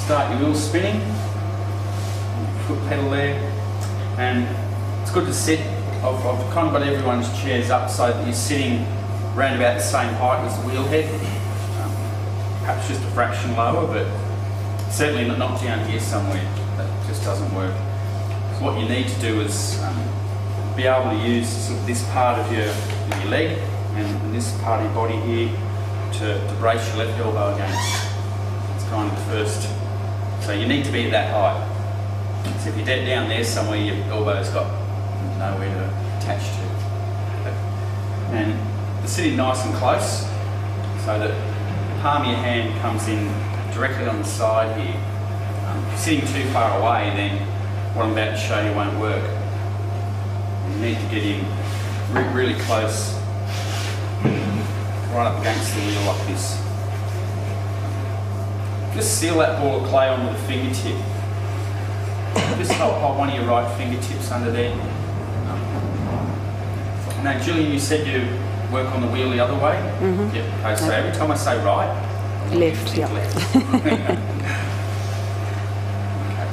start your wheels spinning, foot pedal there, and it's good to sit. I've kind of got everyone's chairs up so that you're sitting around about the same height as the wheel head. Perhaps just a fraction lower, but certainly not down here somewhere. That just doesn't work. So what you need to do is be able to use sort of this part of your leg and this part of your body here to brace your left elbow against. It's kind of the first. So you need to be at that height. So if you're dead down there somewhere, your elbow's got nowhere to attach to. And they're sitting nice and close so that the palm of your hand comes in directly on the side here. If you're sitting too far away, then what I'm about to show you won't work. You need to get in really close, right up against the wheel like this. Just seal that ball of clay onto the fingertip. Just hold one of your right fingertips under there. Now, Gillian, you said you work on the wheel the other way? Mm-hmm. Yep. Okay, so every time I say right, left, yeah. Left. Okay,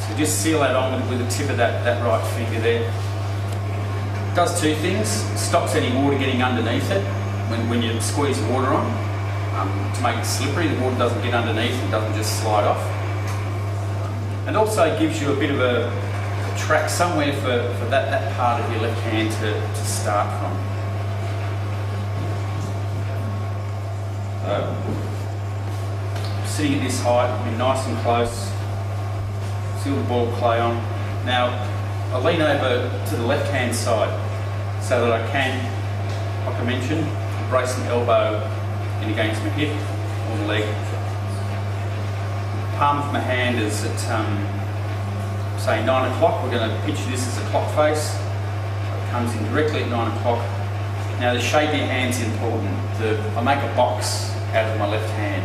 so just seal that on with the tip of that right finger there. It does two things. It stops any water getting underneath it when you squeeze water on. To make it slippery, the water doesn't get underneath and doesn't just slide off. And also gives you a bit of a track somewhere for that part of your left hand to start from. Sitting at this height, be nice and close, seal the ball of clay on. Now, I lean over to the left hand side so that I can, like I mentioned, brace my elbow in against my hip or the leg. Palm of my hand is at, say, 9 o'clock. We're going to picture this as a clock face. It comes in directly at 9 o'clock. Now, the shape of your hand's important. I make a box out of my left hand.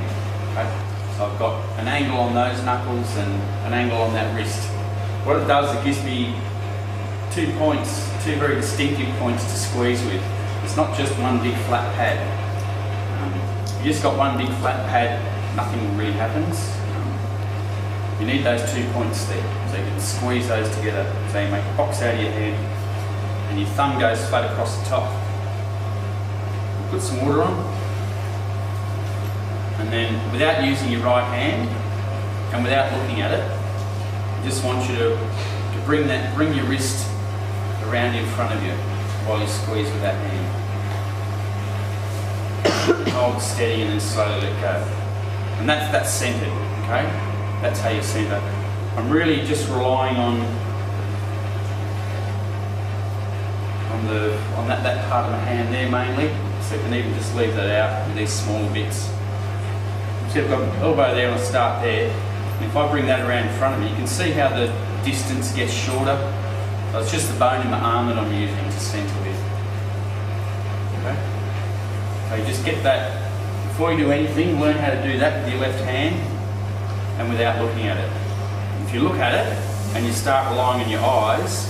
Okay? So I've got an angle on those knuckles and an angle on that wrist. What it does, it gives me 2 points, 2 very distinctive points to squeeze with. It's not just one big flat pad. If you just got one big flat pad, nothing really happens. You need those 2 points there, so you can squeeze those together. So you make a box out of your hand, and your thumb goes flat across the top. Put some water on, and then without using your right hand, and without looking at it, I just want you to bring your wrist around in front of you while you squeeze with that hand. Hold steady and then slowly let go. And that's centered, okay? That's how you center. I'm really just relying on that part of my hand there mainly. So you can even just leave that out with these smaller bits. So I've got an elbow there and I start there. And if I bring that around in front of me, you can see how the distance gets shorter. So it's just the bone in my arm that I'm using to center with. Okay? So you just get that, before you do anything, learn how to do that with your left hand and without looking at it. If you look at it and you start relying on your eyes,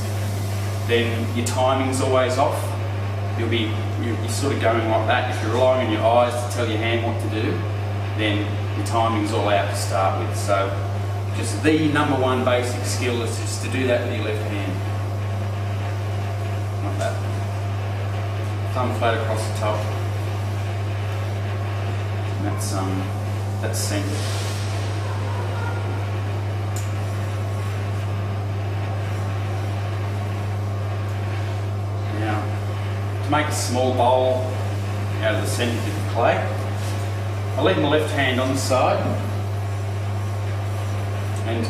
then your timing's always off. You're sort of going like that. If you're relying on your eyes to tell your hand what to do, then your timing's all out to start with. So just the number one basic skill is just to do that with your left hand. Like that. Thumb flat across the top. And that's centered. Now, to make a small bowl out of the centre bit of clay, I leave my left hand on the side and